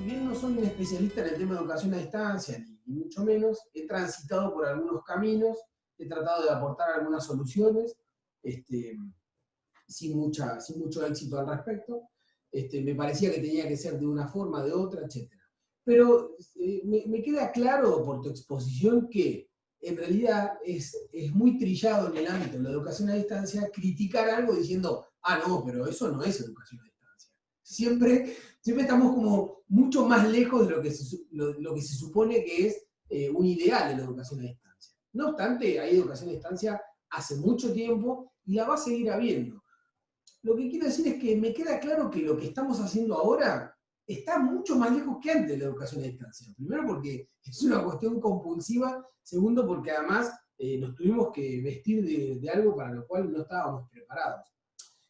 si bien no soy un especialista en el tema de educación a distancia, ni mucho menos, he transitado por algunos caminos, he tratado de aportar algunas soluciones, este, sin mucho éxito al respecto. Me parecía que tenía que ser de una forma, de otra, etc. Pero me queda claro por tu exposición que en realidad es muy trillado en el ámbito de la educación a distancia criticar algo diciendo, ah, no, pero eso no es educación a distancia. Siempre estamos como mucho más lejos de lo que se supone que es un ideal en la educación a distancia. No obstante, hay educación a distancia hace mucho tiempo y la va a seguir habiendo. Lo que quiero decir es que me queda claro que lo que estamos haciendo ahora está mucho más lejos que antes de la educación a distancia. Primero porque es una cuestión compulsiva, segundo porque además nos tuvimos que vestir de algo para lo cual no estábamos preparados.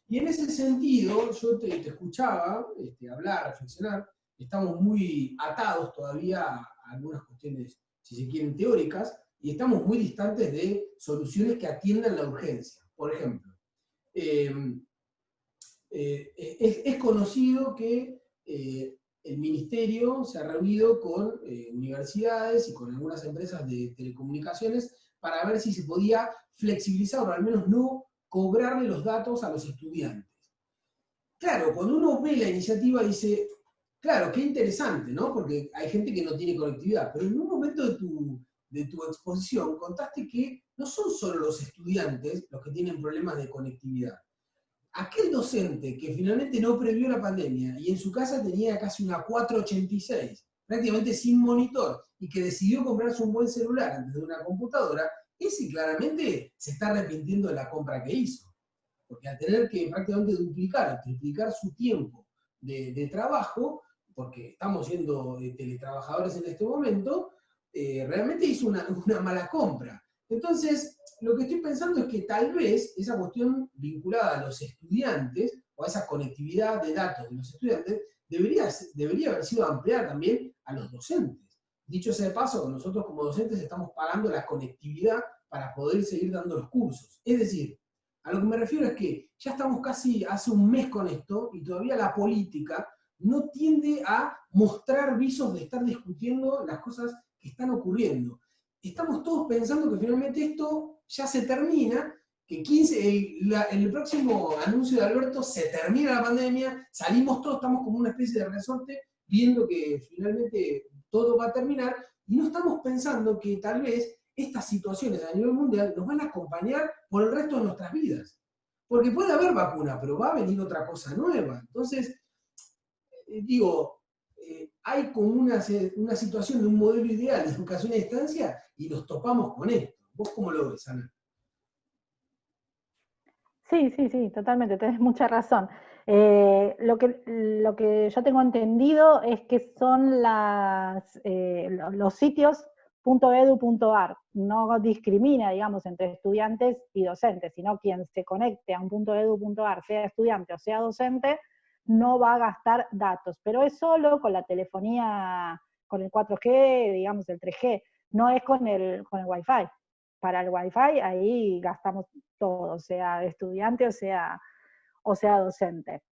Y en ese sentido, yo te escuchaba hablar, reflexionar, estamos muy atados todavía a algunas cuestiones, si se quieren, teóricas, y estamos muy distantes de soluciones que atiendan la urgencia. Por ejemplo, eh, es conocido que el ministerio se ha reunido con universidades y con algunas empresas de telecomunicaciones para ver si se podía flexibilizar o al menos no cobrarle los datos a los estudiantes. Claro, cuando uno ve la iniciativa dice, claro, qué interesante, ¿no? Porque hay gente que no tiene conectividad, pero en un momento de tu exposición contaste que no son solo los estudiantes los que tienen problemas de conectividad. Aquel docente que finalmente no previó la pandemia y en su casa tenía casi una 486, prácticamente sin monitor, y que decidió comprarse un buen celular antes de una computadora, ese claramente se está arrepintiendo de la compra que hizo. Porque al tener que prácticamente duplicar o triplicar su tiempo de trabajo, porque estamos siendo teletrabajadores en este momento, realmente hizo una mala compra. Entonces, lo que estoy pensando es que tal vez esa cuestión vinculada a los estudiantes, o a esa conectividad de datos de los estudiantes, debería haber sido ampliada también a los docentes. Dicho sea de paso, nosotros como docentes estamos pagando la conectividad para poder seguir dando los cursos. Es decir, a lo que me refiero es que ya estamos casi hace un mes con esto y todavía la política no tiende a mostrar visos de estar discutiendo las cosas que están ocurriendo. Estamos todos pensando que finalmente esto ya se termina, que el próximo anuncio de Alberto se termina la pandemia, salimos todos, estamos como una especie de resorte, viendo que finalmente todo va a terminar, y no estamos pensando que tal vez estas situaciones a nivel mundial nos van a acompañar por el resto de nuestras vidas. Porque puede haber vacuna, pero va a venir otra cosa nueva. Entonces, hay como una situación de un modelo ideal de educación a distancia y nos topamos con esto. ¿Vos cómo lo ves, Ana? Sí, sí, sí, totalmente, tenés mucha razón. Lo que yo tengo entendido es que son los sitios .edu.ar, no discrimina, digamos, entre estudiantes y docentes, sino quien se conecte a un .edu.ar, sea estudiante o sea docente, no va a gastar datos, pero es solo con la telefonía, con el 4G, digamos, el 3G, no es con el Wi-Fi. Para el Wi-Fi ahí gastamos todo, sea estudiante o sea docente.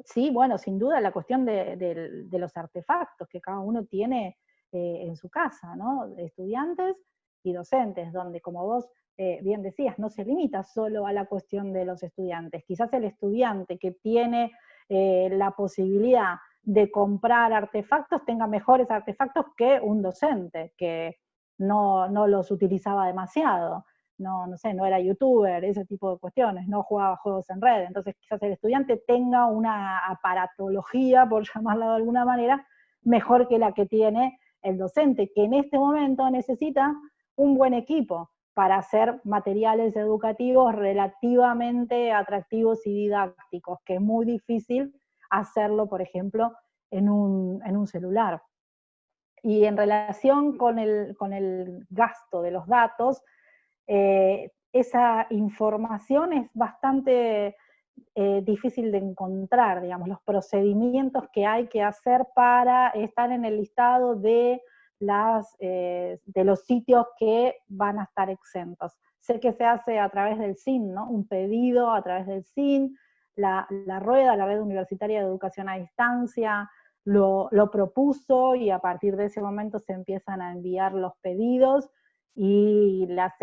Sí, bueno, sin duda la cuestión de los artefactos que cada uno tiene en su casa, ¿no? Estudiantes y docentes, donde como vos bien decías, no se limita solo a la cuestión de los estudiantes. Quizás el estudiante que tiene la posibilidad de comprar artefactos tenga mejores artefactos que un docente que no los utilizaba demasiado. No sé, no era youtuber, ese tipo de cuestiones, no jugaba juegos en red. Entonces quizás el estudiante tenga una aparatología, por llamarla de alguna manera, mejor que la que tiene el docente, que en este momento necesita un buen equipo para hacer materiales educativos relativamente atractivos y didácticos, que es muy difícil hacerlo, por ejemplo, en un celular. Y en relación con el gasto de los datos, esa información es bastante difícil de encontrar, digamos, los procedimientos que hay que hacer para estar en el listado de los sitios que van a estar exentos. Sé que se hace a través del SIN, ¿no? Un pedido a través del SIN, la Red Universitaria de Educación a Distancia, lo propuso y a partir de ese momento se empiezan a enviar los pedidos y las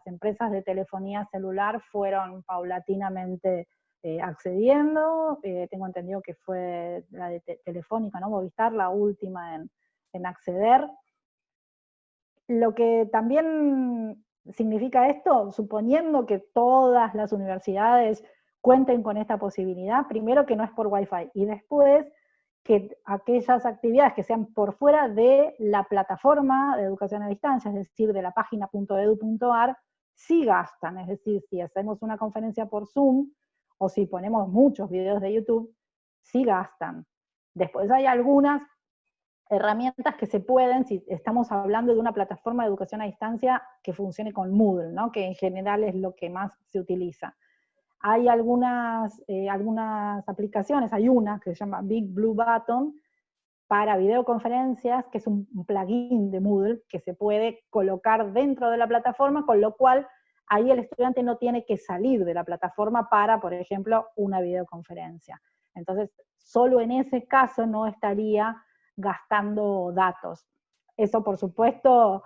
empresas de telefonía celular fueron paulatinamente accediendo. Tengo entendido que fue la de Telefónica, ¿no? Movistar, la última en acceder. Lo que también significa esto, suponiendo que todas las universidades cuenten con esta posibilidad, primero que no es por Wi-Fi, y después que aquellas actividades que sean por fuera de la plataforma de educación a distancia, es decir, de la página .edu.ar, sí gastan. Es decir, si hacemos una conferencia por Zoom, o si ponemos muchos videos de YouTube, sí gastan. Después hay algunas herramientas que se pueden, si estamos hablando de una plataforma de educación a distancia que funcione con Moodle, ¿no? Que en general es lo que más se utiliza. Hay algunas aplicaciones, hay una que se llama Big Blue Button para videoconferencias, que es un plugin de Moodle que se puede colocar dentro de la plataforma, con lo cual ahí el estudiante no tiene que salir de la plataforma para, por ejemplo, una videoconferencia. Entonces, solo en ese caso no estaría gastando datos. Eso, por supuesto,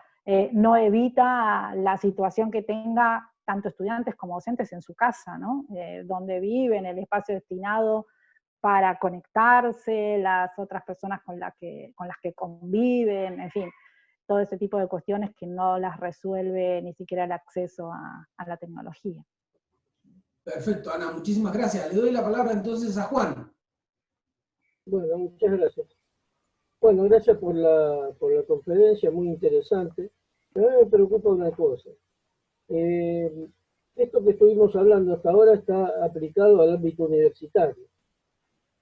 no evita la situación que tenga tanto estudiantes como docentes en su casa, ¿no? Donde viven, el espacio destinado para conectarse, las otras personas con las que conviven, en fin, todo ese tipo de cuestiones que no las resuelve ni siquiera el acceso a la tecnología. Perfecto, Ana, muchísimas gracias. Le doy la palabra entonces a Juan. Bueno, muchas gracias. Bueno, gracias por la conferencia, muy interesante. Pero a mí me preocupa una cosa. Esto que estuvimos hablando hasta ahora está aplicado al ámbito universitario.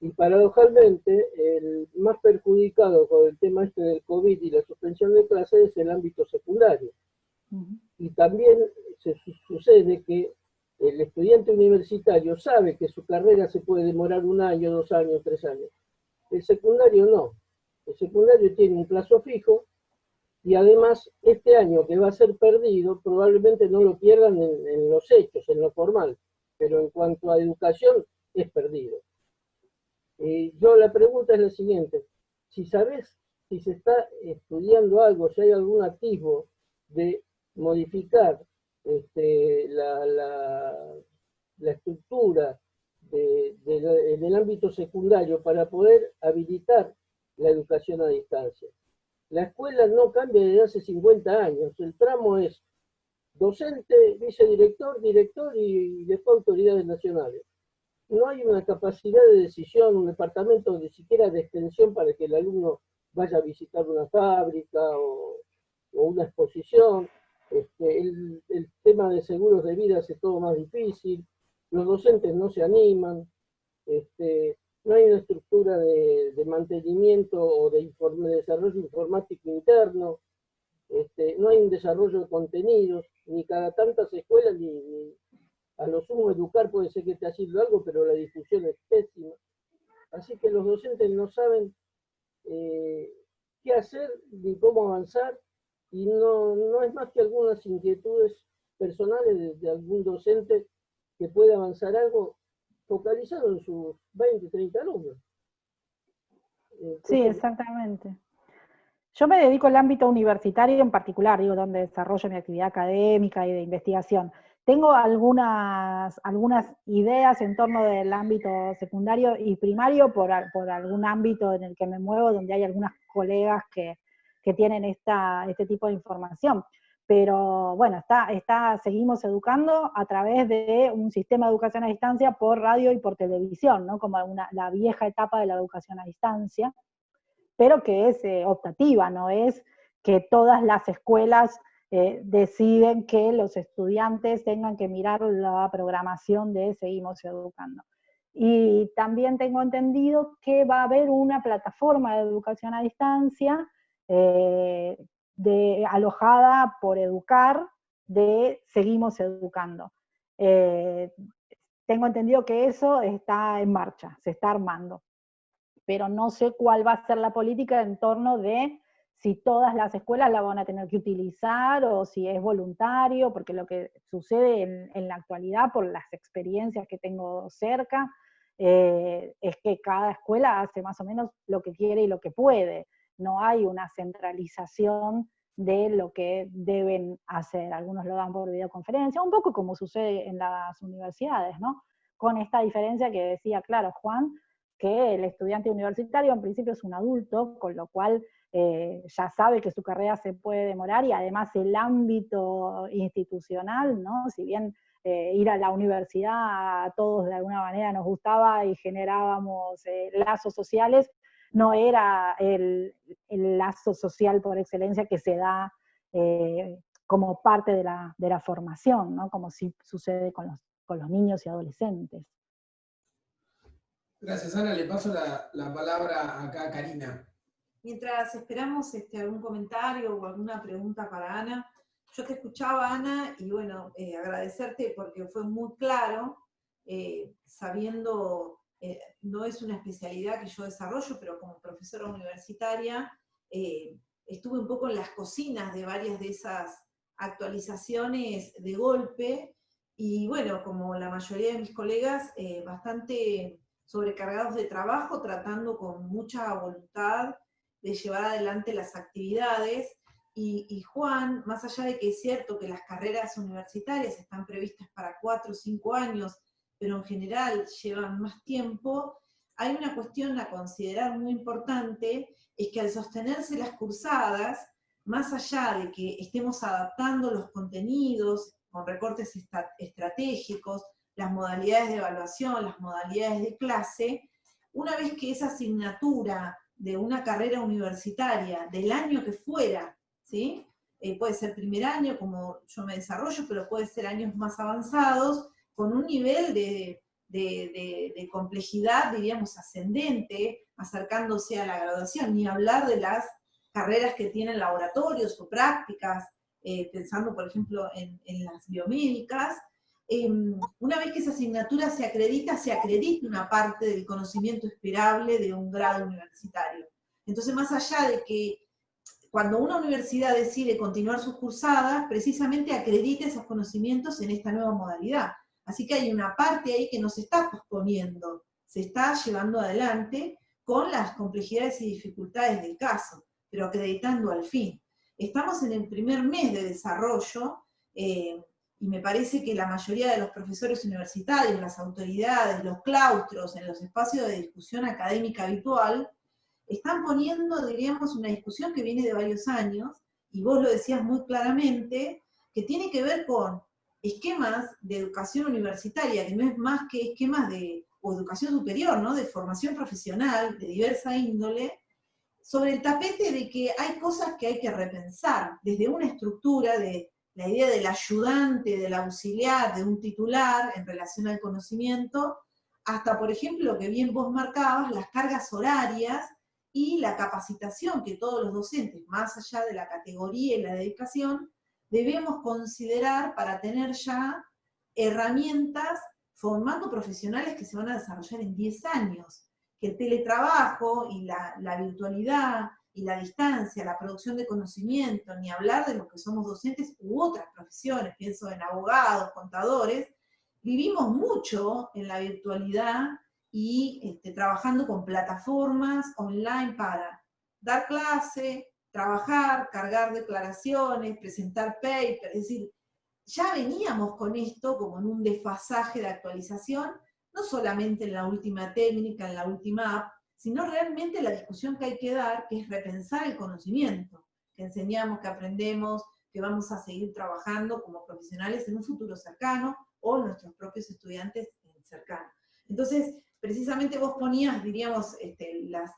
Y paradojalmente, el más perjudicado con el tema este del COVID y la suspensión de clases es el ámbito secundario. Y también sucede que el estudiante universitario sabe que su carrera se puede demorar 1 año, 2 años, 3 años. El secundario no. El secundario tiene un plazo fijo y además este año que va a ser perdido probablemente no lo pierdan en los hechos, en lo formal, pero en cuanto a educación es perdido. Yo la pregunta es la siguiente: si sabes si se está estudiando algo, si hay algún atisbo de modificar la estructura en el ámbito secundario para poder habilitar la educación a distancia. La escuela no cambia desde hace 50 años, el tramo es docente, vicedirector, director y después autoridades nacionales. No hay una capacidad de decisión, un departamento ni siquiera de extensión para que el alumno vaya a visitar una fábrica o una exposición. El tema de seguros de vida hace todo más difícil, los docentes no se animan, no hay una estructura de mantenimiento o de desarrollo informático interno, no hay un desarrollo de contenidos, ni cada tantas escuelas, ni a lo sumo educar puede ser que te sirva algo, pero la difusión es pésima. Así que los docentes no saben qué hacer ni cómo avanzar, y no es más que algunas inquietudes personales de algún docente que puede avanzar algo focalizado en sus 20, 30 alumnos. Sí, exactamente. Yo me dedico al ámbito universitario en particular, digo, donde desarrollo mi actividad académica y de investigación. Tengo algunas ideas en torno del ámbito secundario y primario por algún ámbito en el que me muevo, donde hay algunas colegas que tienen este tipo de información. Pero bueno, seguimos educando a través de un sistema de educación a distancia por radio y por televisión, ¿no? Como la vieja etapa de la educación a distancia, pero que es optativa, no es que todas las escuelas deciden que los estudiantes tengan que mirar la programación de Seguimos Educando. Y también tengo entendido que va a haber una plataforma de educación a distancia alojada por Educar, de Seguimos Educando. Tengo entendido que eso está en marcha, se está armando, pero no sé cuál va a ser la política en torno de si todas las escuelas la van a tener que utilizar o si es voluntario, porque lo que sucede en la actualidad, por las experiencias que tengo cerca, es que cada escuela hace más o menos lo que quiere y lo que puede. No hay una centralización de lo que deben hacer. Algunos lo dan por videoconferencia, un poco como sucede en las universidades, ¿no? Con esta diferencia que decía, claro, Juan, que el estudiante universitario en principio es un adulto, con lo cual ya sabe que su carrera se puede demorar, y además el ámbito institucional, ¿no? Si bien ir a la universidad a todos de alguna manera nos gustaba y generábamos lazos sociales, no era el lazo social por excelencia que se da como parte de la formación, ¿no? Como sí sucede con los niños y adolescentes. Gracias, Ana. Le paso la palabra acá a Karina. Mientras esperamos algún comentario o alguna pregunta para Ana, yo te escuchaba, Ana, y bueno, agradecerte porque fue muy claro, sabiendo, no es una especialidad que yo desarrollo, pero como profesora universitaria, estuve un poco en las cocinas de varias de esas actualizaciones de golpe, y bueno, como la mayoría de mis colegas, bastante sobrecargados de trabajo, tratando con mucha voluntad de llevar adelante las actividades, y Juan, más allá de que es cierto que las carreras universitarias están previstas para 4 o 5 años, pero en general llevan más tiempo, hay una cuestión a considerar muy importante, es que al sostenerse las cursadas, más allá de que estemos adaptando los contenidos con recortes estratégicos, las modalidades de evaluación, las modalidades de clase, una vez que esa asignatura de una carrera universitaria, del año que fuera, ¿sí? Puede ser primer año, como yo me desarrollo, pero puede ser años más avanzados, con un nivel de complejidad, diríamos, ascendente, acercándose a la graduación, ni hablar de las carreras que tienen laboratorios o prácticas, pensando, por ejemplo, en las biomédicas. Una vez que esa asignatura se acredita una parte del conocimiento esperable de un grado universitario. Entonces, más allá de que cuando una universidad decide continuar sus cursadas, precisamente acredita esos conocimientos en esta nueva modalidad. Así que hay una parte ahí que no se está posponiendo, se está llevando adelante con las complejidades y dificultades del caso, pero acreditando al fin. Estamos en el primer mes de desarrollo, y me parece que la mayoría de los profesores universitarios, las autoridades, los claustros, en los espacios de discusión académica habitual, están poniendo, diríamos, una discusión que viene de varios años, y vos lo decías muy claramente, que tiene que ver con esquemas de educación universitaria, que no es más que esquemas o educación superior, ¿no? De formación profesional, de diversa índole, sobre el tapete de que hay cosas que hay que repensar, desde una estructura de la idea del ayudante, del auxiliar, de un titular en relación al conocimiento, hasta, por ejemplo, lo que bien vos marcabas, las cargas horarias y la capacitación que todos los docentes, más allá de la categoría y la dedicación, debemos considerar para tener ya herramientas formando profesionales que se van a desarrollar en 10 años. Que el teletrabajo y la virtualidad y la distancia, la producción de conocimiento, ni hablar de los que somos docentes u otras profesiones, pienso en abogados, contadores, vivimos mucho en la virtualidad y trabajando con plataformas online para dar clase, trabajar, cargar declaraciones, presentar papers, es decir, ya veníamos con esto como en un desfasaje de actualización, no solamente en la última técnica, en la última app, sino realmente la discusión que hay que dar, que es repensar el conocimiento, que enseñamos, que aprendemos, que vamos a seguir trabajando como profesionales en un futuro cercano, o nuestros propios estudiantes cercanos. Entonces, precisamente vos ponías, diríamos,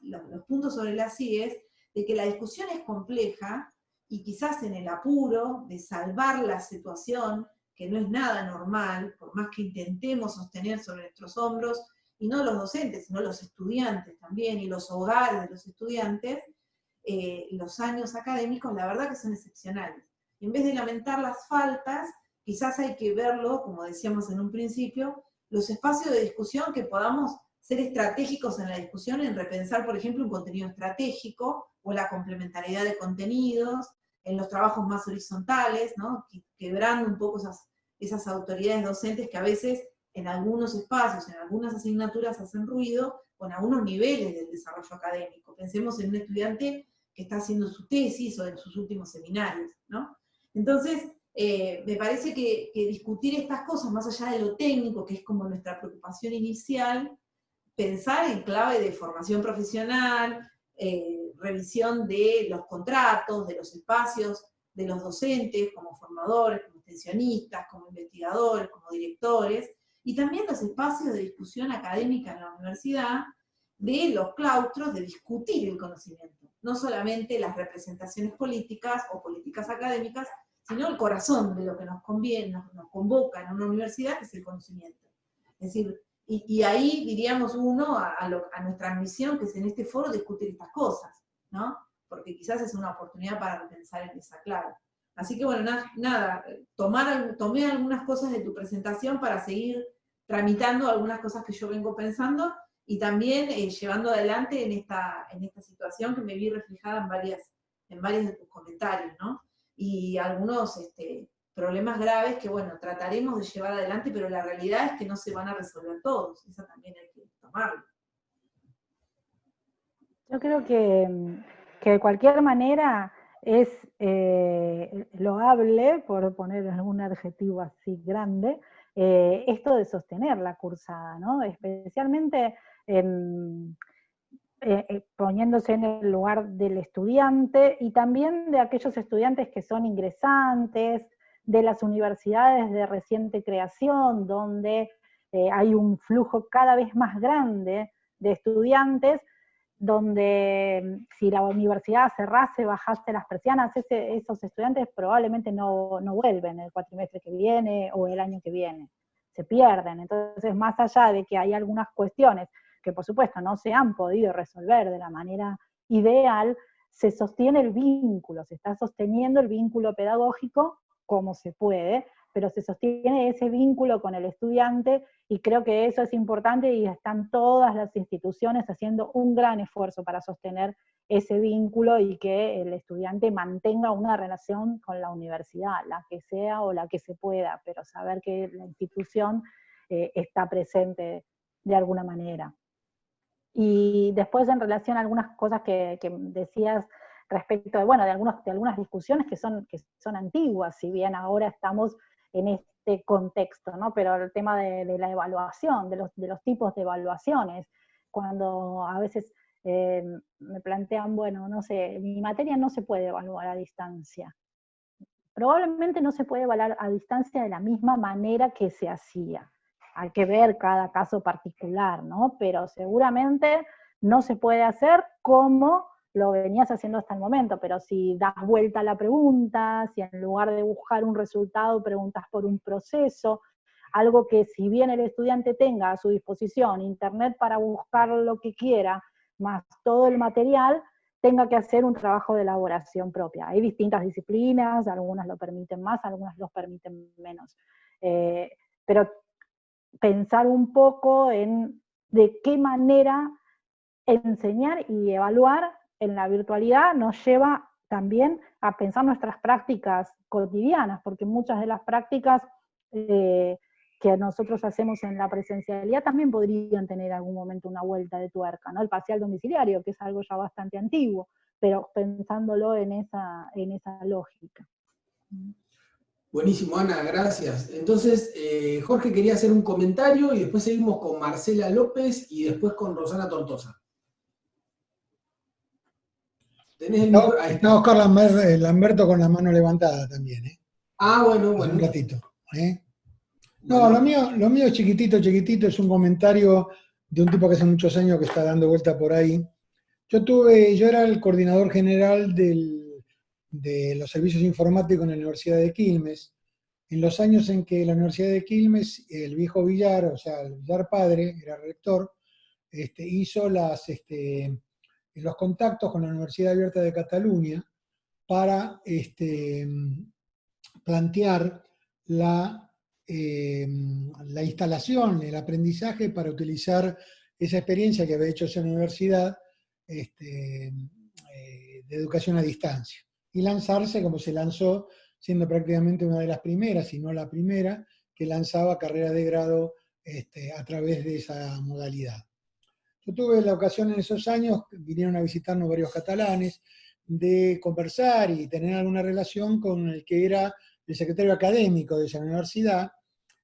los puntos sobre las IES, de que la discusión es compleja, y quizás en el apuro de salvar la situación, que no es nada normal, por más que intentemos sostener sobre nuestros hombros, y no los docentes, sino los estudiantes también, y los hogares de los estudiantes, los años académicos, la verdad que son excepcionales. En vez de lamentar las faltas, quizás hay que verlo, como decíamos en un principio, los espacios de discusión que podamos ser estratégicos en la discusión, en repensar, por ejemplo, un contenido estratégico, o la complementariedad de contenidos, en los trabajos más horizontales, ¿no? Quebrando un poco esas autoridades docentes que a veces en algunos espacios, en algunas asignaturas hacen ruido, o en algunos niveles del desarrollo académico. Pensemos en un estudiante que está haciendo su tesis o en sus últimos seminarios, ¿no? Entonces, me parece que discutir estas cosas, más allá de lo técnico, que es como nuestra preocupación inicial, pensar en clave de formación profesional, revisión de los contratos, de los espacios, de los docentes como formadores, como extensionistas, como investigadores, como directores, y también los espacios de discusión académica en la universidad, de los claustros de discutir el conocimiento, no solamente las representaciones políticas o políticas académicas, sino el corazón de lo que nos conviene, nos convoca en una universidad, que es el conocimiento. Es decir, y ahí diríamos a nuestra misión, que es en este foro discutir estas cosas, ¿no? Porque quizás es una oportunidad para repensar en esa clave. Así que bueno, nada, tomé algunas cosas de tu presentación para seguir tramitando algunas cosas que yo vengo pensando, y también llevando adelante en esta situación que me vi reflejada en varios de tus comentarios, ¿no? Y algunos problemas graves que, bueno, trataremos de llevar adelante, pero la realidad es que no se van a resolver todos, eso también hay que tomarlo. Yo creo que de cualquier manera es loable, por poner algún adjetivo así grande, esto de sostener la cursada, ¿no? Especialmente poniéndose en el lugar del estudiante y también de aquellos estudiantes que son ingresantes, de las universidades de reciente creación, donde hay un flujo cada vez más grande de estudiantes, donde si la universidad cerrase, bajase las persianas, esos estudiantes probablemente no vuelven el cuatrimestre que viene o el año que viene, se pierden. Entonces, más allá de que hay algunas cuestiones que por supuesto no se han podido resolver de la manera ideal, se sostiene el vínculo, se está sosteniendo el vínculo pedagógico como se puede, pero se sostiene ese vínculo con el estudiante, y creo que eso es importante, y están todas las instituciones haciendo un gran esfuerzo para sostener ese vínculo y que el estudiante mantenga una relación con la universidad, la que sea o la que se pueda, pero saber que la institución está presente de alguna manera. Y después, en relación a algunas cosas que decías respecto de, bueno, de algunas discusiones que son antiguas, si bien ahora estamos en este contexto, ¿no? Pero el tema de la evaluación, de los tipos de evaluaciones, cuando a veces me plantean, bueno, no sé, mi materia no se puede evaluar a distancia. Probablemente no se puede evaluar a distancia de la misma manera que se hacía. Hay que ver cada caso particular, ¿no? Pero seguramente no se puede hacer como lo venías haciendo hasta el momento, pero si das vuelta a la pregunta, si en lugar de buscar un resultado preguntas por un proceso, algo que si bien el estudiante tenga a su disposición internet para buscar lo que quiera, más todo el material, tenga que hacer un trabajo de elaboración propia. Hay distintas disciplinas, algunas lo permiten más, algunas lo permiten menos. Pero pensar un poco en de qué manera enseñar y evaluar en la virtualidad nos lleva también a pensar nuestras prácticas cotidianas, porque muchas de las prácticas que nosotros hacemos en la presencialidad también podrían tener algún momento una vuelta de tuerca, ¿no? El parcial domiciliario, que es algo ya bastante antiguo, pero pensándolo en esa lógica. Buenísimo, Ana, gracias. Entonces, Jorge quería hacer un comentario y después seguimos con Marcela López y después con Rosana Tortosa. Está Oscar Lamberto con la mano levantada también, ¿eh? Ah, bueno, Hace bueno. un ratito, ¿eh? No, bueno. lo mío es chiquitito, es un comentario de un tipo que hace muchos años que está dando vuelta por ahí. Yo era el coordinador general de los servicios informáticos en la Universidad de Quilmes. En los años en que la Universidad de Quilmes, el viejo Villar, o sea, el Villar padre, era rector, hizo los contactos con la Universidad Abierta de Cataluña para plantear la instalación, el aprendizaje para utilizar esa experiencia que había hecho esa universidad de educación a distancia. Y lanzarse como se lanzó, siendo prácticamente una de las primeras, si no la primera, que lanzaba carrera de grado a través de esa modalidad. Yo tuve la ocasión en esos años, vinieron a visitarnos varios catalanes, de conversar y tener alguna relación con el que era el secretario académico de esa universidad,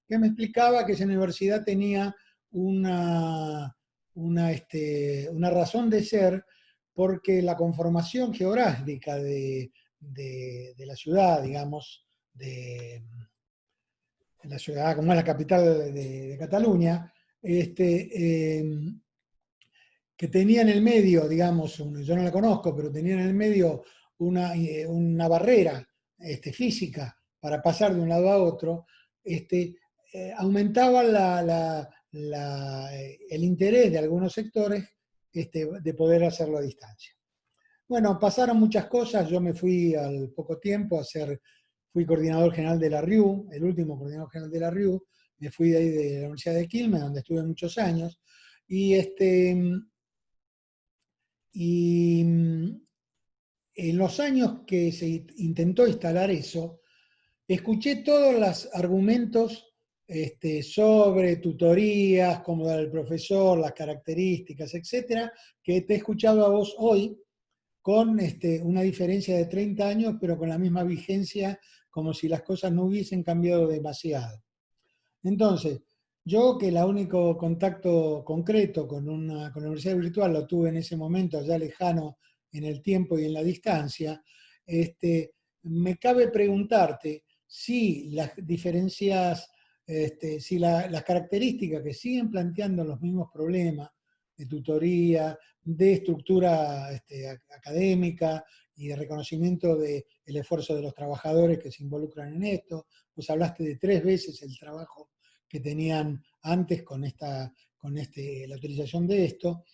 que me explicaba que esa universidad tenía una razón de ser, porque la conformación geográfica de la ciudad, digamos, de la ciudad como es la capital de Cataluña, que tenía en el medio, digamos, yo no la conozco, pero tenía en el medio una barrera física para pasar de un lado a otro, aumentaba el interés de algunos sectores de poder hacerlo a distancia. Bueno, pasaron muchas cosas, yo me fui al poco tiempo fui coordinador general de la RIU, el último coordinador general de la RIU, me fui de ahí de la Universidad de Quilmes, donde estuve muchos años, y en los años que se intentó instalar eso, escuché todos los argumentos sobre tutorías, cómo dar el profesor, las características, etcétera, que te he escuchado a vos hoy, con una diferencia de 30 años, pero con la misma vigencia, como si las cosas no hubiesen cambiado demasiado. Entonces, yo que el único contacto concreto con la universidad virtual lo tuve en ese momento, ya lejano en el tiempo y en la distancia, me cabe preguntarte si las diferencias, si las características que siguen planteando los mismos problemas de tutoría, de estructura académica y de reconocimiento del esfuerzo de los trabajadores que se involucran en esto. Pues hablaste de 3 veces el trabajo que tenían antes con la utilización de esto.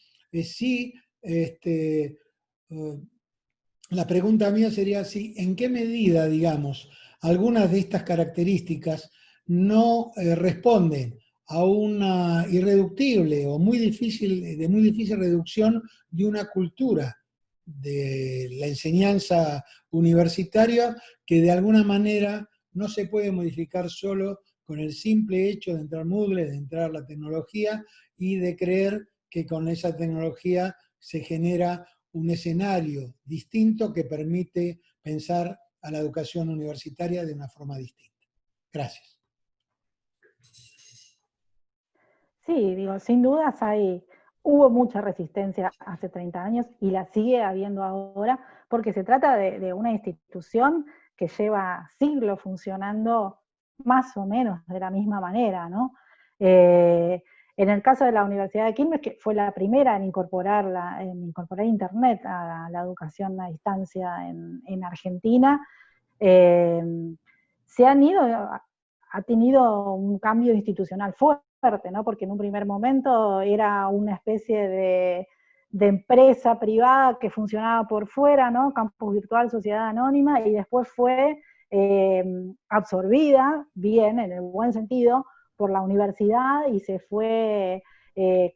La pregunta mía sería ¿en qué medida, digamos, algunas de estas características no responden a una irreductible o de muy difícil reducción de una cultura de la enseñanza universitaria que de alguna manera no se puede modificar solo con el simple hecho de entrar Moodle, de entrar la tecnología y de creer que con esa tecnología se genera un escenario distinto que permite pensar a la educación universitaria de una forma distinta? Gracias. Sí, digo, sin dudas hubo mucha resistencia hace 30 años y la sigue habiendo ahora, porque se trata de una institución que lleva siglos funcionando más o menos de la misma manera, ¿no? En el caso de la Universidad de Quilmes, que fue la primera en incorporar Internet a la educación a distancia en Argentina, ha tenido un cambio institucional fuerte, ¿no? Porque en un primer momento era una especie de empresa privada que funcionaba por fuera, ¿no? Campus Virtual, Sociedad Anónima, y después fue absorbida, bien, en el buen sentido, por la universidad y se fue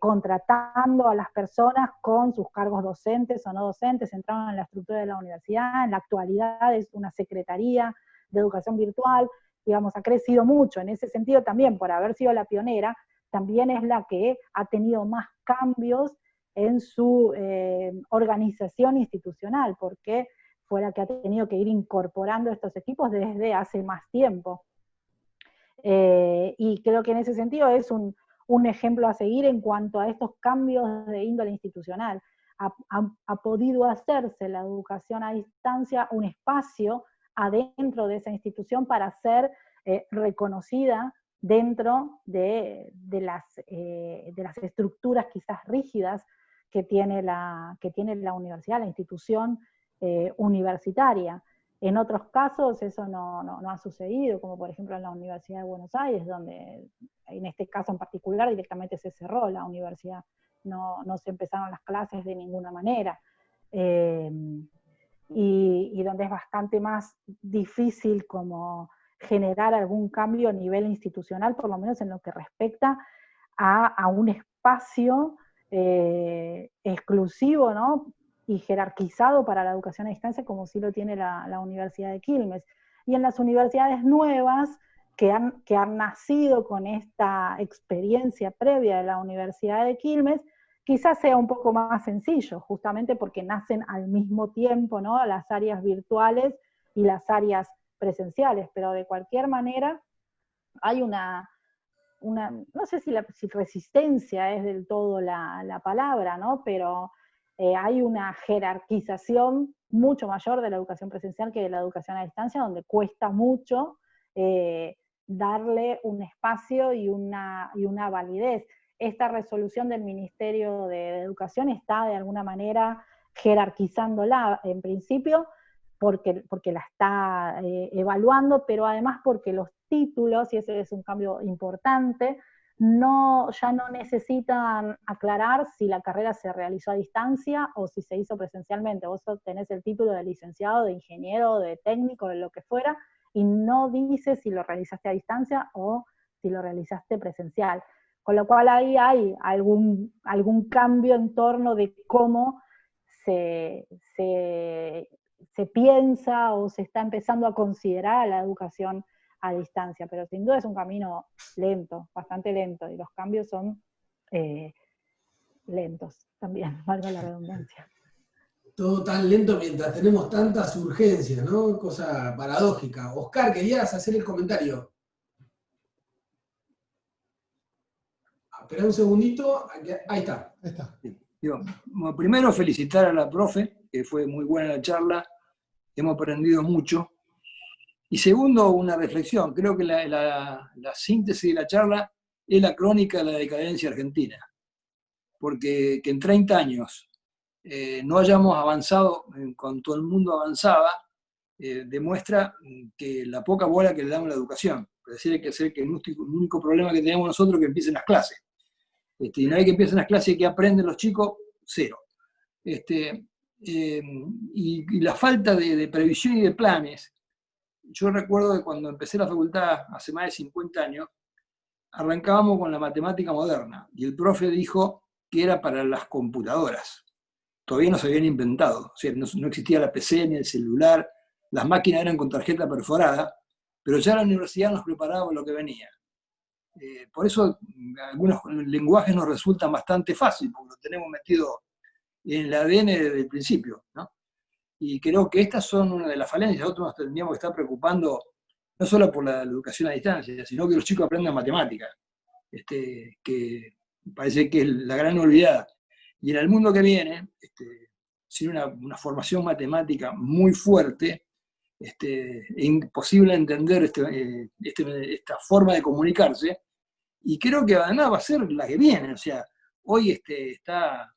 contratando a las personas con sus cargos docentes o no docentes, entraron en la estructura de la universidad, en la actualidad es una secretaría de educación virtual, digamos, ha crecido mucho en ese sentido también, por haber sido la pionera, también es la que ha tenido más cambios en su organización institucional, porque fue la que ha tenido que ir incorporando estos equipos desde hace más tiempo. Y creo que en ese sentido es un ejemplo a seguir en cuanto a estos cambios de índole institucional. Ha podido hacerse la educación a distancia un espacio adentro de esa institución para ser reconocida dentro de las estructuras quizás rígidas que tiene la universidad, la institución universitaria. En otros casos eso no ha sucedido, como por ejemplo en la Universidad de Buenos Aires, donde en este caso en particular directamente se cerró la universidad, no se empezaron las clases de ninguna manera. Y donde es bastante más difícil como generar algún cambio a nivel institucional, por lo menos en lo que respecta a un espacio exclusivo, ¿no? Y jerarquizado para la educación a distancia, como sí lo tiene la Universidad de Quilmes. Y en las universidades nuevas, que han nacido con esta experiencia previa de la Universidad de Quilmes, quizás sea un poco más sencillo, justamente porque nacen al mismo tiempo, ¿no?, las áreas virtuales y las áreas presenciales, pero de cualquier manera hay una no sé si resistencia es del todo la palabra, ¿no?, pero hay una jerarquización mucho mayor de la educación presencial que de la educación a distancia, donde cuesta mucho darle un espacio y una validez. Esta resolución del Ministerio de Educación está de alguna manera jerarquizándola, en principio, porque la está evaluando, pero además porque los títulos, y ese es un cambio importante, ya no necesitan aclarar si la carrera se realizó a distancia o si se hizo presencialmente. Vos tenés el título de licenciado, de ingeniero, de técnico, de lo que fuera, y no dice si lo realizaste a distancia o si lo realizaste presencial. Con lo cual ahí hay algún cambio en torno de cómo se piensa o se está empezando a considerar a la educación a distancia, pero sin duda es un camino lento, bastante lento, y los cambios son lentos también, valga la redundancia. Todo tan lento mientras tenemos tantas urgencias, ¿no? Cosa paradójica. Oscar, ¿querías hacer el comentario? Espera un segundito. Ahí está. Ahí está. Bueno, primero felicitar a la profe, que fue muy buena la charla, hemos aprendido mucho. Y segundo, una reflexión. Creo que la síntesis de la charla es la crónica de la decadencia argentina. Porque que en 30 años no hayamos avanzado cuando todo el mundo avanzaba, demuestra que la poca bola que le damos a la educación. Es decir, hay que hacer que el único problema que tenemos nosotros es que empiecen las clases. Y una vez que empiecen las clases, ¿qué aprenden los chicos? Cero. Y la falta de previsión y de planes. Yo recuerdo que cuando empecé la facultad, hace más de 50 años, arrancábamos con la matemática moderna, y el profe dijo que era para las computadoras. Todavía no se habían inventado, o sea, no existía la PC ni el celular, las máquinas eran con tarjeta perforada, pero ya la universidad nos preparaba para lo que venía. Por eso algunos lenguajes nos resultan bastante fáciles, porque lo tenemos metido en el ADN desde el principio, ¿no? Y creo que estas son una de las falencias. Nosotros nos tendríamos que estar preocupando no solo por la educación a distancia, sino que los chicos aprendan matemáticas, que parece que es la gran olvidada. Y en el mundo que viene, sin una formación matemática muy fuerte, es imposible entender esta forma de comunicarse, y creo que además va a ser la que viene. O sea, hoy está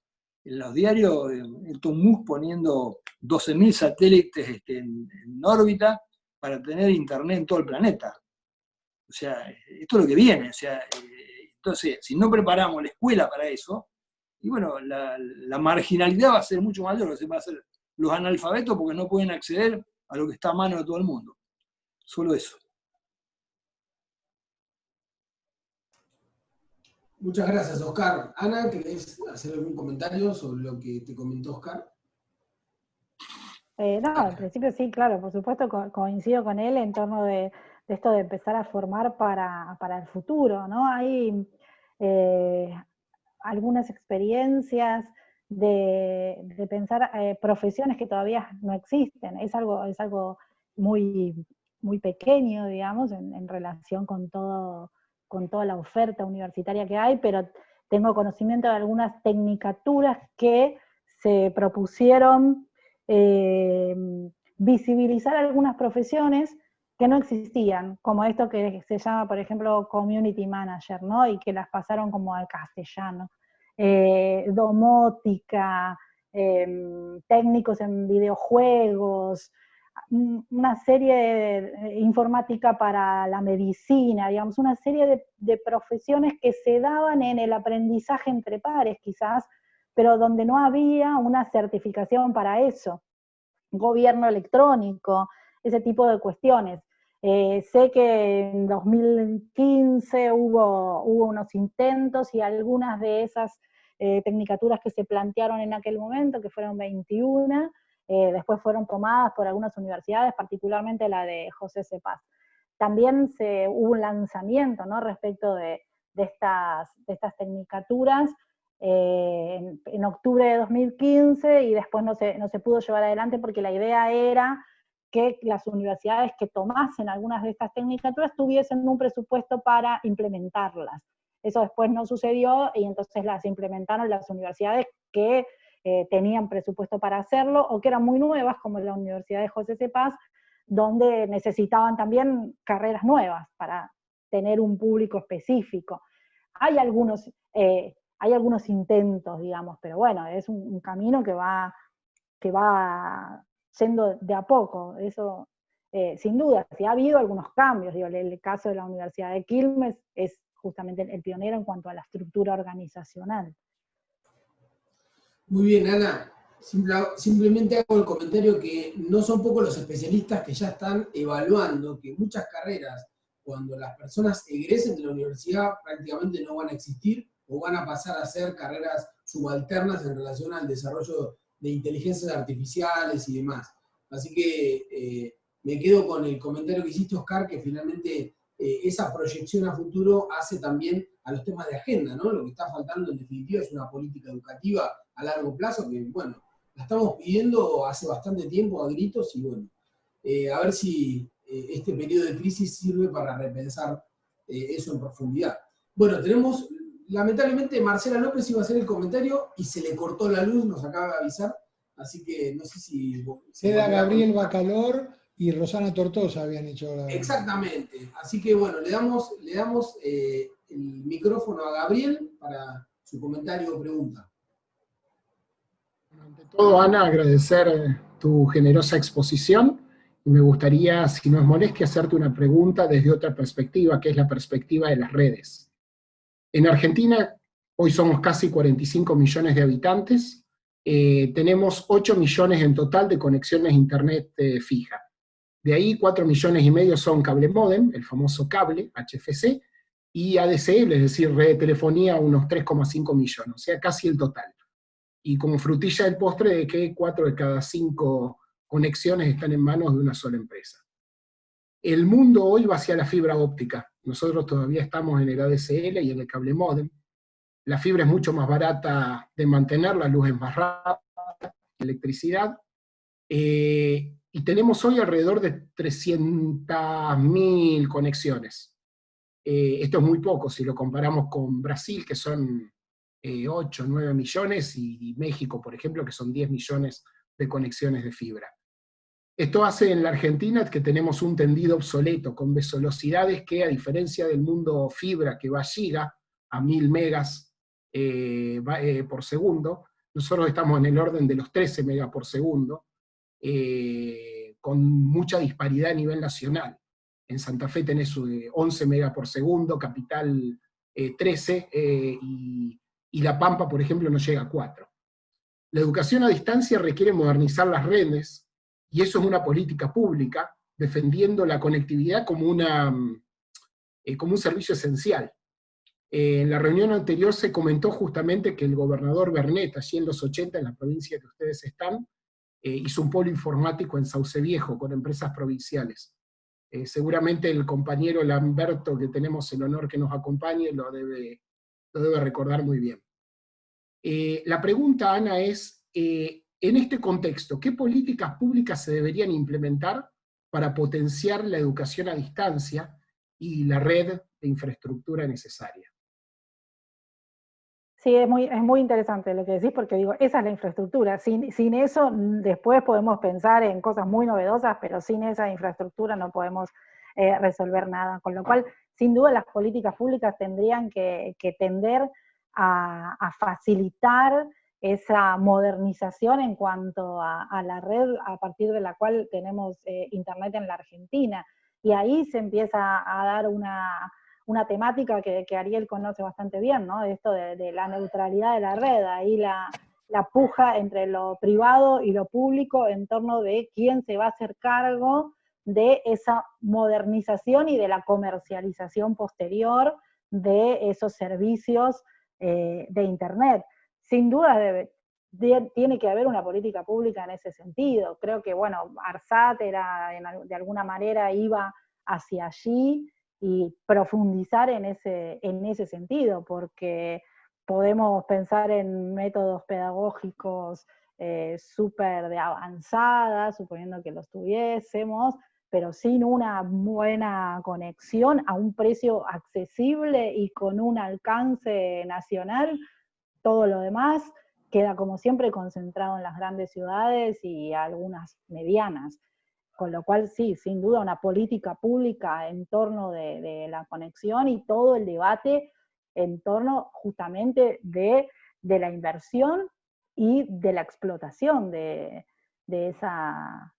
en los diarios Elon Musk poniendo 12.000 satélites en órbita para tener internet en todo el planeta. O sea, esto es lo que viene. O sea, entonces, si no preparamos la escuela para eso, y bueno, la marginalidad va a ser mucho mayor. O sea, va a ser los analfabetos porque no pueden acceder a lo que está a mano de todo el mundo. Solo eso. Muchas gracias, Oscar. Ana, ¿querés hacer algún comentario sobre lo que te comentó Oscar? No, en principio sí, claro, por supuesto coincido con él en torno de esto de empezar a formar para el futuro, ¿no? Hay algunas experiencias de pensar profesiones que todavía no existen. Es algo muy, muy pequeño, digamos, en relación con toda la oferta universitaria que hay, pero tengo conocimiento de algunas tecnicaturas que se propusieron visibilizar algunas profesiones que no existían, como esto que se llama, por ejemplo, community manager, ¿no? Y que las pasaron como al castellano. Domótica, técnicos en videojuegos, una serie de informática para la medicina, digamos, una serie de profesiones que se daban en el aprendizaje entre pares, quizás, pero donde no había una certificación para eso. Gobierno electrónico, ese tipo de cuestiones. Sé que en 2015 hubo unos intentos y algunas de esas tecnicaturas que se plantearon en aquel momento, que fueron 21, después fueron tomadas por algunas universidades, particularmente la de José C. Paz. también hubo un lanzamiento, ¿no?, respecto de estas tecnicaturas en octubre de 2015, y después no se pudo llevar adelante porque la idea era que las universidades que tomasen algunas de estas tecnicaturas tuviesen un presupuesto para implementarlas. Eso después no sucedió, y entonces las implementaron las universidades que tenían presupuesto para hacerlo, o que eran muy nuevas, como la Universidad de José C. Paz, donde necesitaban también carreras nuevas para tener un público específico. Hay algunos intentos, digamos, pero bueno, es un camino que va yendo de a poco, eso sin duda. Sí ha habido algunos cambios, digo, el caso de la Universidad de Quilmes es justamente el pionero en cuanto a la estructura organizacional. Muy bien, Ana. Simplemente hago el comentario que no son pocos los especialistas que ya están evaluando que muchas carreras, cuando las personas egresen de la universidad, prácticamente no van a existir o van a pasar a ser carreras subalternas en relación al desarrollo de inteligencias artificiales y demás. Así que me quedo con el comentario que hiciste, Oscar, que finalmente esa proyección a futuro hace también a los temas de agenda, ¿no? Lo que está faltando en definitiva es una política educativa a largo plazo que, bueno, la estamos pidiendo hace bastante tiempo a gritos, y bueno, a ver si este periodo de crisis sirve para repensar eso en profundidad. Bueno, tenemos, lamentablemente, Marcela López iba a hacer el comentario y se le cortó la luz, nos acaba de avisar, así que no sé si... Queda Gabriel Bacalor y Rosana Tortosa habían hecho la... Exactamente, así que bueno, le damos el micrófono a Gabriel para su comentario o pregunta. Ante todo, Ana, agradecer tu generosa exposición, y me gustaría, si no es molestia, hacerte una pregunta desde otra perspectiva, que es la perspectiva de las redes. En Argentina, hoy somos casi 45 millones de habitantes, tenemos 8 millones en total de conexiones a internet fija. De ahí 4 millones y medio son cable módem, el famoso cable, HFC, y ADSL, es decir, red de telefonía, unos 3,5 millones, o sea, casi el total. Y como frutilla del postre de que 4 de cada 5 conexiones están en manos de una sola empresa. El mundo hoy va hacia la fibra óptica. Nosotros todavía estamos en el ADSL y en el cable módem. La fibra es mucho más barata de mantener, la luz es más rápida, la electricidad. Y tenemos hoy alrededor de 300.000 conexiones. Esto es muy poco si lo comparamos con Brasil, que son 8, 9 millones, y México, por ejemplo, que son 10 millones de conexiones de fibra. Esto hace en la Argentina que tenemos un tendido obsoleto, con velocidades que, a diferencia del mundo fibra, que va a giga, a 1000 megas por segundo, nosotros estamos en el orden de los 13 megas por segundo, con mucha disparidad a nivel nacional. En Santa Fe tenés 11 megas por segundo, Capital 13, y La Pampa, por ejemplo, no llega a 4. La educación a distancia requiere modernizar las redes, y eso es una política pública, defendiendo la conectividad como un servicio esencial. En la reunión anterior se comentó justamente que el gobernador Bernet, allí en los 80, en la provincia que ustedes están, hizo un polo informático en Sauce Viejo con empresas provinciales. Seguramente el compañero Lamberto, que tenemos el honor que nos acompañe, lo debe recordar muy bien. La pregunta, Ana, es, en este contexto, ¿qué políticas públicas se deberían implementar para potenciar la educación a distancia y la red de infraestructura necesaria? Sí, es muy interesante lo que decís, porque digo, esa es la infraestructura. Sin eso, después podemos pensar en cosas muy novedosas, pero sin esa infraestructura no podemos resolver nada. Con lo cual, sin duda, las políticas públicas tendrían que tender a facilitar esa modernización en cuanto a la red a partir de la cual tenemos internet en la Argentina. Y ahí se empieza a dar una temática que Ariel conoce bastante bien, ¿no? Esto de la neutralidad de la red, ahí la puja entre lo privado y lo público en torno de quién se va a hacer cargo de esa modernización y de la comercialización posterior de esos servicios de Internet. Sin duda tiene que haber una política pública en ese sentido. Creo que, bueno, ARSAT de alguna manera iba hacia allí y profundizar en ese sentido, porque podemos pensar en métodos pedagógicos súper de avanzada, suponiendo que los tuviésemos, pero sin una buena conexión a un precio accesible y con un alcance nacional, todo lo demás queda como siempre concentrado en las grandes ciudades y algunas medianas. Con lo cual sí, sin duda una política pública en torno de la conexión y todo el debate en torno justamente de la inversión y de la explotación de esa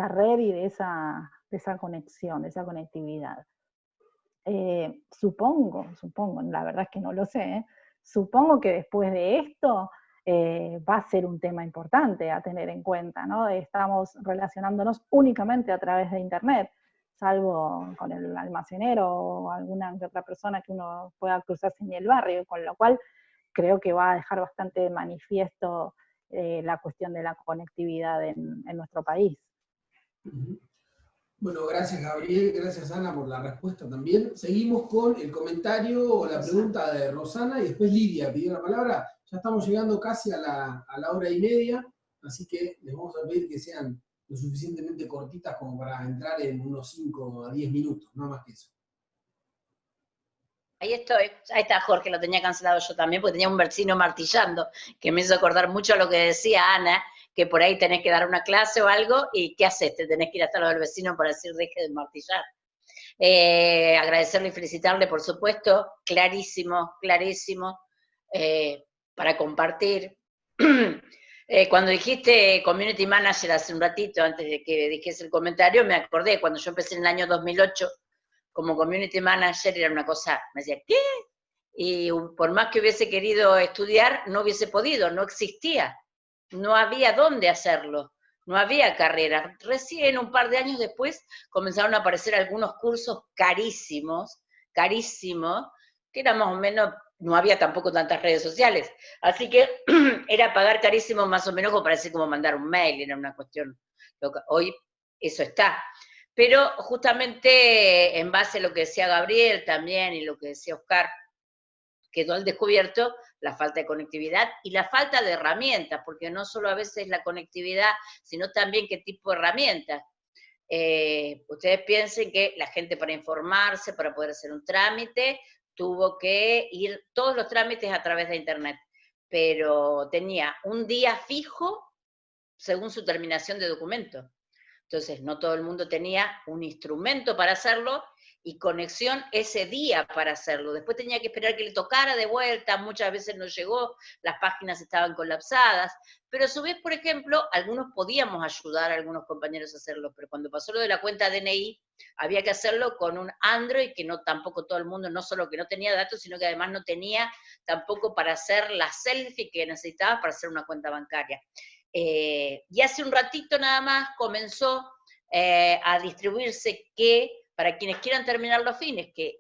red y de esa conexión, de esa conectividad. Supongo, la verdad es que no lo sé, supongo que después de esto va a ser un tema importante a tener en cuenta, ¿no? Estamos relacionándonos únicamente a través de Internet, salvo con el almacenero o alguna otra persona que uno pueda cruzarse en el barrio, con lo cual creo que va a dejar bastante manifiesto la cuestión de la conectividad en nuestro país. Bueno, gracias Gabriel, gracias Ana por la respuesta también. Seguimos con el comentario o la pregunta de Rosana y después Lidia pidió la palabra. Ya estamos llegando casi a la hora y media, así que les vamos a pedir que sean lo suficientemente cortitas como para entrar en unos 5 a 10 minutos, no más que eso. Ahí estoy, ahí está Jorge, lo tenía cancelado yo también, porque tenía un vecino martillando, que me hizo acordar mucho a lo que decía Ana, que por ahí tenés que dar una clase o algo, y ¿qué haces? Te tenés que ir hasta lo del vecino para decir deje de martillar. Agradecerle y felicitarle, por supuesto, clarísimo, clarísimo, para compartir. Cuando dijiste Community Manager hace un ratito, antes de que dijese el comentario, me acordé, cuando yo empecé en el año 2008, como Community Manager era una cosa, me decía, ¿qué? Y por más que hubiese querido estudiar, no hubiese podido, no existía. No había dónde hacerlo, no había carrera. Recién, un par de años después, comenzaron a aparecer algunos cursos carísimos, carísimos, que era más o menos, no había tampoco tantas redes sociales. Así que era pagar carísimo más o menos, como parece como mandar un mail, era una cuestión loca. Hoy eso está. Pero justamente en base a lo que decía Gabriel también y lo que decía Oscar, quedó al descubierto la falta de conectividad y la falta de herramientas, porque no solo a veces la conectividad, sino también qué tipo de herramientas. Ustedes piensen que la gente para informarse, para poder hacer un trámite, tuvo que ir todos los trámites a través de Internet, pero tenía un día fijo según su terminación de documento. Entonces, no todo el mundo tenía un instrumento para hacerlo y conexión ese día para hacerlo. Después tenía que esperar que le tocara de vuelta, muchas veces no llegó, las páginas estaban colapsadas, pero a su vez, por ejemplo, algunos podíamos ayudar a algunos compañeros a hacerlo, pero cuando pasó lo de la cuenta DNI, había que hacerlo con un Android, que no tampoco todo el mundo, no solo que no tenía datos, sino que además no tenía tampoco para hacer la selfie que necesitaba para hacer una cuenta bancaria. Y hace un ratito nada más comenzó a distribuirse que para quienes quieran terminar los fines, que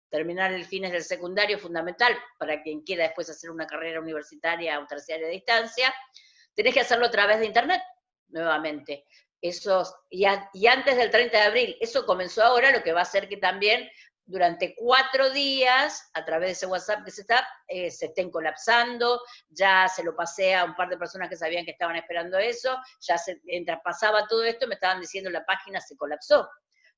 terminar el fines del secundario es fundamental para quien quiera después hacer una carrera universitaria o terciaria de distancia, tenés que hacerlo a través de Internet, nuevamente. Y antes del 30 de abril, eso comenzó ahora, lo que va a hacer que también durante 4 días, a través de ese WhatsApp que se estén colapsando, ya se lo pasé a un par de personas que sabían que estaban esperando eso, ya mientras pasaba todo esto me estaban diciendo la página se colapsó.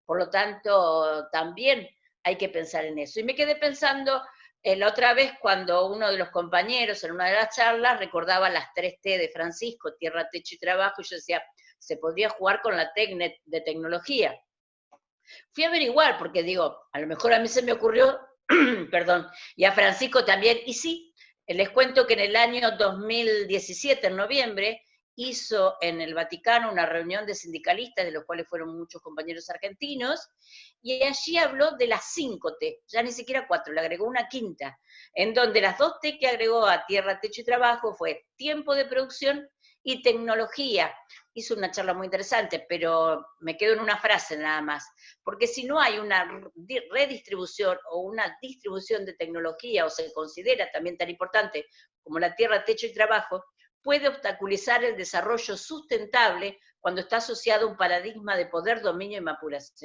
Por lo tanto, también hay que pensar en eso. Y me quedé pensando la otra vez cuando uno de los compañeros en una de las charlas recordaba las 3T de Francisco, tierra, techo y trabajo, y yo decía, se podría jugar con la de tecnología. Fui a averiguar, porque digo, a lo mejor a mí se me ocurrió, perdón, y a Francisco también, y sí, les cuento que en el año 2017, en noviembre, hizo en el Vaticano una reunión de sindicalistas, de los cuales fueron muchos compañeros argentinos, y allí habló de las 5T, ya ni siquiera 4, le agregó una quinta, en donde las 2T que agregó a tierra, techo y trabajo fue tiempo de producción y tecnología. Hizo una charla muy interesante, pero me quedo en una frase nada más, porque si no hay una redistribución o una distribución de tecnología, o se considera también tan importante como la tierra, techo y trabajo, puede obstaculizar el desarrollo sustentable cuando está asociado a un paradigma de poder, dominio y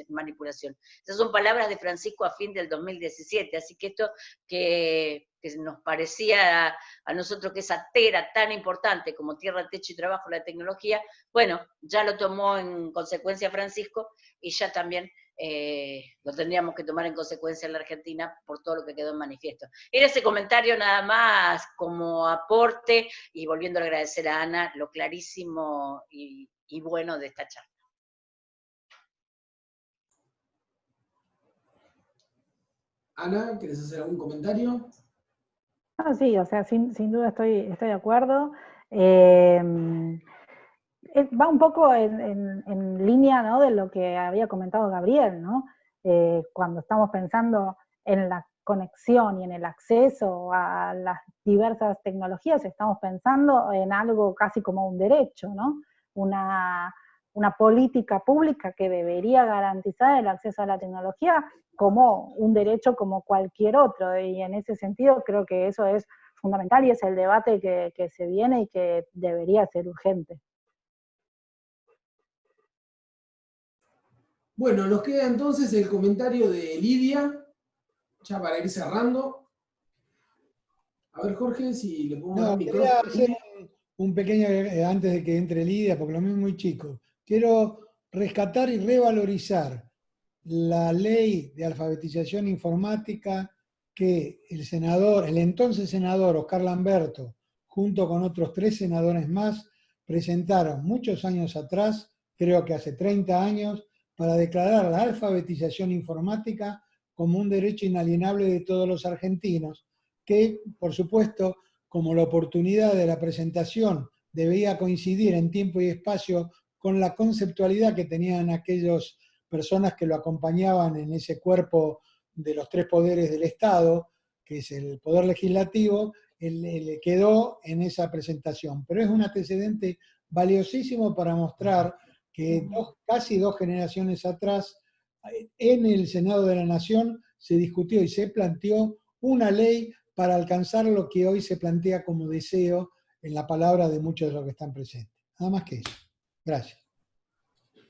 manipulación. Esas son palabras de Francisco a fin del 2017, así que esto que nos parecía a nosotros que esa tera tan importante como tierra, techo y trabajo, la tecnología, bueno, ya lo tomó en consecuencia Francisco y ya también lo tendríamos que tomar en consecuencia en la Argentina por todo lo que quedó en manifiesto. Era ese comentario nada más como aporte y volviendo a agradecer a Ana lo clarísimo y bueno de esta charla. Ana, ¿querés hacer algún comentario? No, sí, o sea, sin duda estoy de acuerdo. Va un poco en línea, ¿no?, de lo que había comentado Gabriel, ¿no? Cuando estamos pensando en la conexión y en el acceso a las diversas tecnologías, estamos pensando en algo casi como un derecho, ¿no? Una política pública que debería garantizar el acceso a la tecnología como un derecho como cualquier otro, y en ese sentido creo que eso es fundamental y es el debate que se viene y que debería ser urgente. Bueno, nos queda entonces el comentario de Lidia, ya para ir cerrando. A ver, Jorge, si le pongo el micrófono. Quería hacer un pequeño, antes de que entre Lidia, porque lo mío es muy chico. Quiero rescatar y revalorizar la ley de alfabetización informática que el entonces senador Oscar Lamberto, junto con otros 3 senadores más, presentaron muchos años atrás, creo que hace 30 años, para declarar la alfabetización informática como un derecho inalienable de todos los argentinos, que, por supuesto, como la oportunidad de la presentación debía coincidir en tiempo y espacio con la conceptualidad que tenían aquellas personas que lo acompañaban en ese cuerpo de los 3 poderes del Estado, que es el poder legislativo, le quedó en esa presentación. Pero es un antecedente valiosísimo para mostrar que casi 2 generaciones atrás, en el Senado de la Nación se discutió y se planteó una ley para alcanzar lo que hoy se plantea como deseo en la palabra de muchos de los que están presentes. Nada más que eso. Gracias.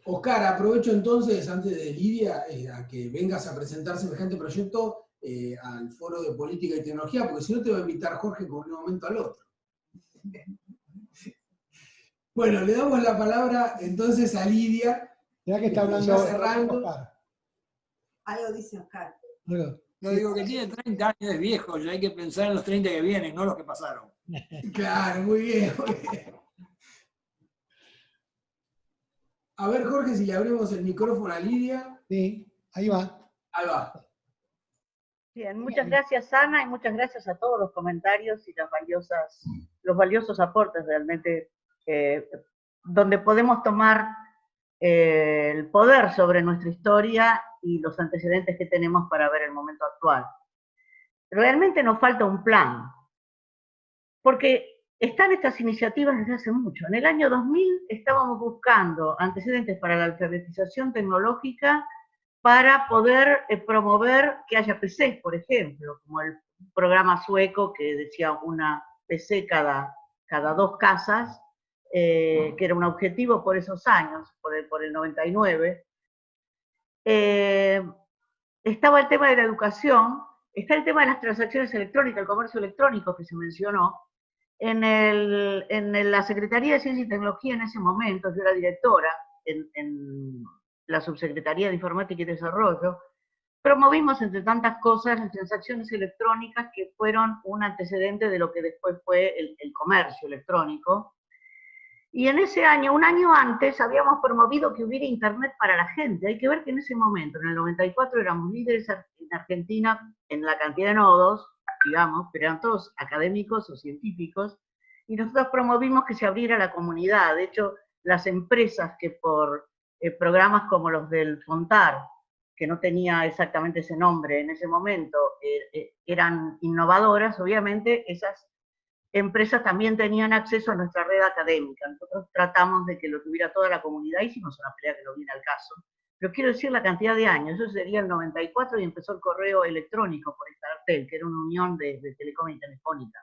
Oscar, aprovecho entonces, antes de Lidia, a que vengas a presentar semejante proyecto al Foro de Política y Tecnología, porque si no te va a invitar Jorge con un momento al otro. Bueno, le damos la palabra entonces a Lidia. Ya que está hablando ya cerrando. Oscar. Algo dice Oscar. No digo que tiene 30 años, es viejo, ya hay que pensar en los 30 que vienen, no los que pasaron. Claro, muy bien, muy bien. A ver, Jorge, si le abrimos el micrófono a Lidia. Sí, ahí va. Ahí va. Bien, muchas gracias Ana y muchas gracias a todos los comentarios y los valiosos aportes realmente, donde podemos tomar el poder sobre nuestra historia y los antecedentes que tenemos para ver el momento actual. Realmente nos falta un plan, porque están estas iniciativas desde hace mucho. En el año 2000 estábamos buscando antecedentes para la alfabetización tecnológica para poder promover que haya PCs, por ejemplo, como el programa sueco que decía una PC cada 2 casas, que era un objetivo por esos años, por el 99. Estaba el tema de la educación, está el tema de las transacciones electrónicas, el comercio electrónico que se mencionó. En la Secretaría de Ciencia y Tecnología en ese momento, yo era directora en la Subsecretaría de Informática y Desarrollo, promovimos, entre tantas cosas, las transacciones electrónicas que fueron un antecedente de lo que después fue el comercio electrónico. Y en ese año, un año antes, habíamos promovido que hubiera internet para la gente. Hay que ver que en ese momento, en el 94, éramos líderes en Argentina en la cantidad de nodos, digamos, pero eran todos académicos o científicos, y nosotros promovimos que se abriera la comunidad. De hecho, las empresas que por programas como los del FONTAR, que no tenía exactamente ese nombre en ese momento, eran innovadoras, obviamente esas empresas también tenían acceso a nuestra red académica. Nosotros tratamos de que lo tuviera toda la comunidad, hicimos una pelea que no viene al caso, pero quiero decir la cantidad de años, eso sería el 94 y empezó el correo electrónico por Startel, que era una unión de Telecom y Telefónica.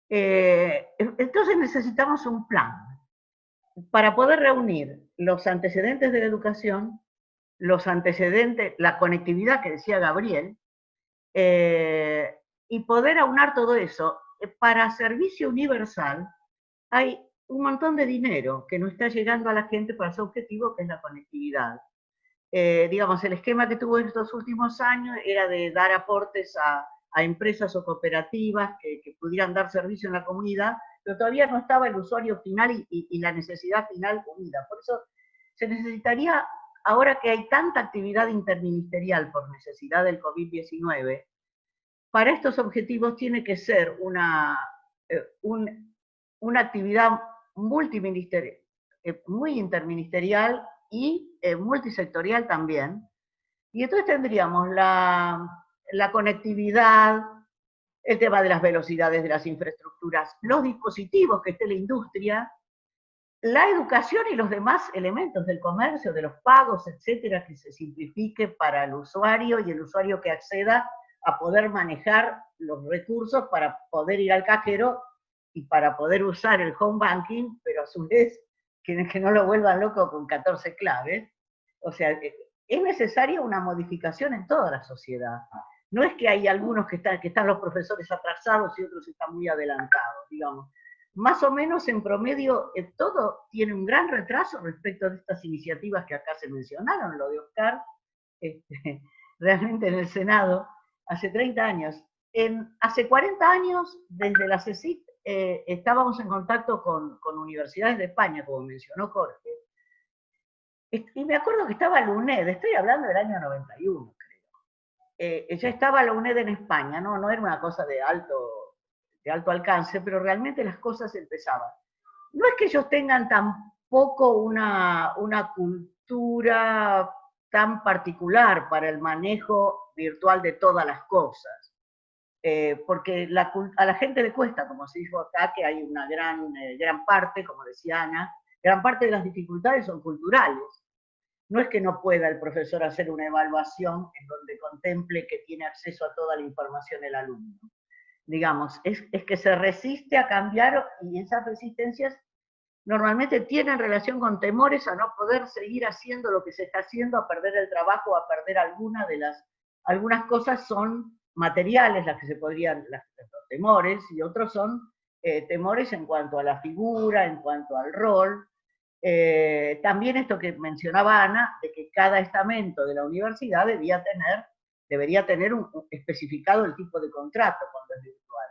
Entonces necesitamos un plan. para poder reunir los antecedentes de la educación, los antecedentes, la conectividad que decía Gabriel, y poder aunar todo eso. Para servicio universal hay un montón de dinero que no está llegando a la gente para ese objetivo, que es la conectividad. Digamos, el esquema que tuvo en estos últimos años era de dar aportes a empresas o cooperativas que pudieran dar servicio en la comunidad, pero todavía no estaba el usuario final y la necesidad final unida. Por eso se necesitaría, ahora que hay tanta actividad interministerial por necesidad del COVID-19, para estos objetivos tiene que ser una actividad multiministerial, muy interministerial y multisectorial también. Y entonces tendríamos la conectividad, el tema de las velocidades de las infraestructuras, los dispositivos que esté la industria, la educación y los demás elementos del comercio, de los pagos, etcétera, que se simplifique para el usuario y el usuario que acceda a poder manejar los recursos para poder ir al cajero y para poder usar el home banking, pero a su vez que no lo vuelvan loco con 14 claves. O sea, es necesaria una modificación en toda la sociedad. No es que hay algunos que están los profesores atrasados y otros están muy adelantados, digamos. Más o menos en promedio todo tiene un gran retraso respecto de estas iniciativas que acá se mencionaron, lo de Oscar, realmente en el Senado, hace 30 años. Hace 40 años, desde la CECIT, estábamos en contacto con universidades de España, como mencionó Jorge, y me acuerdo que estaba la UNED, estoy hablando del año 91, creo. Ya estaba la UNED en España, no era una cosa de alto alcance, pero realmente las cosas empezaban. No es que ellos tengan tampoco una cultura tan particular para el manejo virtual de todas las cosas. Porque a la gente le cuesta, como se dijo acá, que hay una gran parte, como decía Ana, gran parte de las dificultades son culturales. No es que no pueda el profesor hacer una evaluación en donde contemple que tiene acceso a toda la información el alumno. Digamos, es que se resiste a cambiar, y esas resistencias normalmente tienen relación con temores a no poder seguir haciendo lo que se está haciendo, a perder el trabajo, a perder algunas cosas son materiales, las que se podrían, los temores, y otros son temores en cuanto a la figura, en cuanto al rol. También esto que mencionaba Ana, de que cada estamento de la universidad debería tener especificado el tipo de contrato cuando es virtual.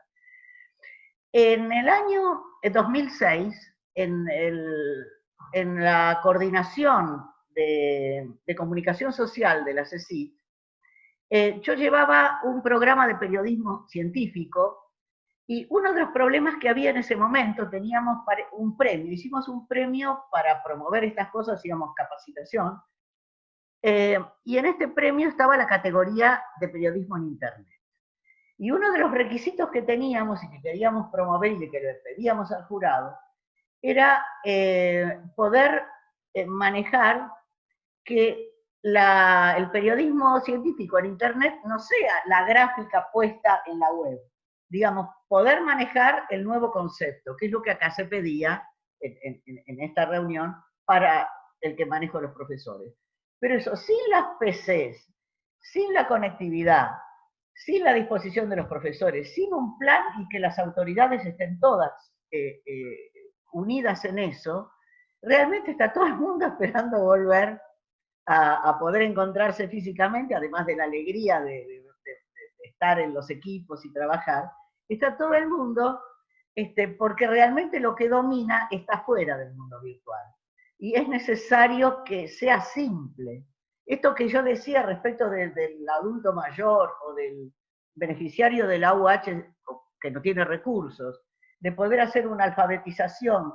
En el año 2006, en la coordinación de comunicación social de la CECIT, yo llevaba un programa de periodismo científico, y uno de los problemas que había en ese momento, teníamos un premio, hicimos un premio para promover estas cosas, hacíamos capacitación, y en este premio estaba la categoría de periodismo en Internet. Y uno de los requisitos que teníamos y que queríamos promover y que le pedíamos al jurado, era poder manejar que el periodismo científico en Internet no sea la gráfica puesta en la web. Digamos, poder manejar el nuevo concepto, que es lo que acá se pedía en esta reunión para el que manejo los profesores. Pero eso, sin las PCs, sin la conectividad, sin la disposición de los profesores, sin un plan y que las autoridades estén todas unidas en eso, realmente está todo el mundo esperando volver a poder encontrarse físicamente, además de la alegría de estar en los equipos y trabajar. Está todo el mundo, porque realmente lo que domina está fuera del mundo virtual. Y es necesario que sea simple. Esto que yo decía respecto del adulto mayor o del beneficiario del AUH que no tiene recursos, de poder hacer una alfabetización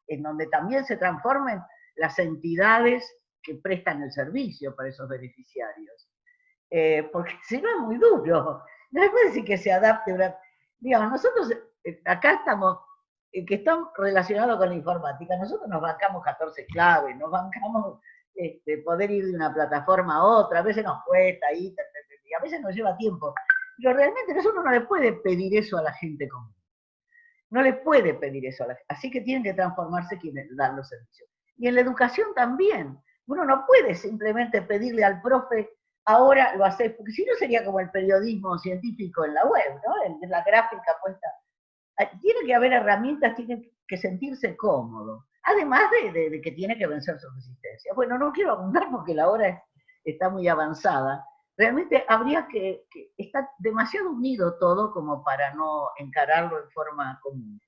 en donde también se transformen las entidades que prestan el servicio para esos beneficiarios. Porque si no es muy duro. No es decir que se adapte. Digamos, nosotros acá estamos, que estamos relacionados con la informática, nosotros nos bancamos 14 claves, nos bancamos poder ir de una plataforma a otra, a veces nos cuesta, y a veces nos lleva tiempo. Pero realmente nosotros no le puede pedir eso a la gente común. No les puede pedir eso a la gente. Así que tienen que transformarse quienes dan los servicios. Y en la educación también. Uno no puede simplemente pedirle al profe, ahora lo haces, porque si no sería como el periodismo científico en la web, ¿no? En la gráfica puesta. Tiene que haber herramientas, tiene que sentirse cómodo. Además de que tiene que vencer su resistencia. Bueno, no quiero abundar porque la hora está muy avanzada. Realmente habría que estar demasiado unido todo como para no encararlo en forma común.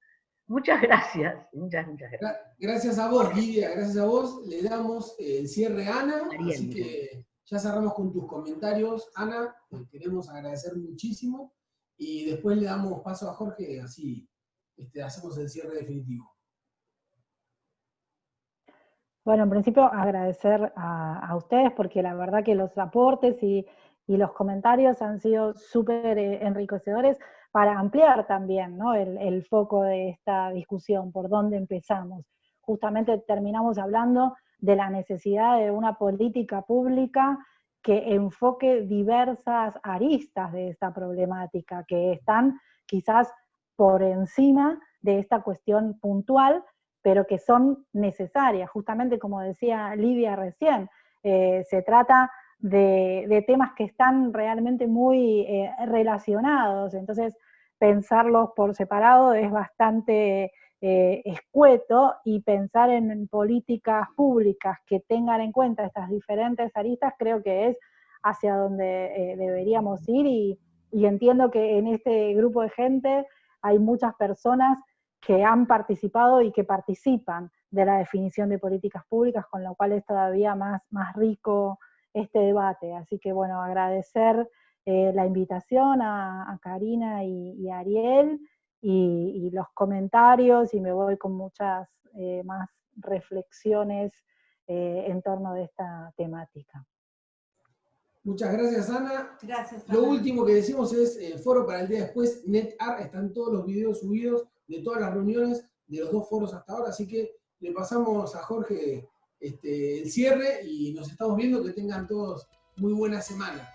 Muchas gracias, muchas gracias. Gracias a vos, Lidia, gracias a vos. Le damos el cierre a Ana, Ariel, así que ya cerramos con tus comentarios. Ana, queremos agradecer muchísimo y después le damos paso a Jorge, así hacemos el cierre definitivo. Bueno, en principio agradecer a ustedes porque la verdad que los aportes y los comentarios han sido súper enriquecedores para ampliar también, ¿no? el foco de esta discusión, por dónde empezamos. Justamente terminamos hablando de la necesidad de una política pública que enfoque diversas aristas de esta problemática, que están quizás por encima de esta cuestión puntual, pero que son necesarias, justamente como decía Lidia recién, se trata de temas que están realmente muy relacionados, entonces pensarlos por separado es bastante escueto, y pensar en políticas públicas que tengan en cuenta estas diferentes aristas creo que es hacia donde deberíamos ir, y entiendo que en este grupo de gente hay muchas personas que han participado y que participan de la definición de políticas públicas, con lo cual es todavía más rico este debate. Así que bueno, agradecer la invitación a Karina y a Ariel, y los comentarios, y me voy con muchas más reflexiones en torno de esta temática. Muchas gracias, Ana. Gracias, Ana. Lo último que decimos es foro para el día después, NetArt, están todos los videos subidos de todas las reuniones de los dos foros hasta ahora, así que le pasamos a Jorge el cierre y nos estamos viendo. Que tengan todos muy buena semana.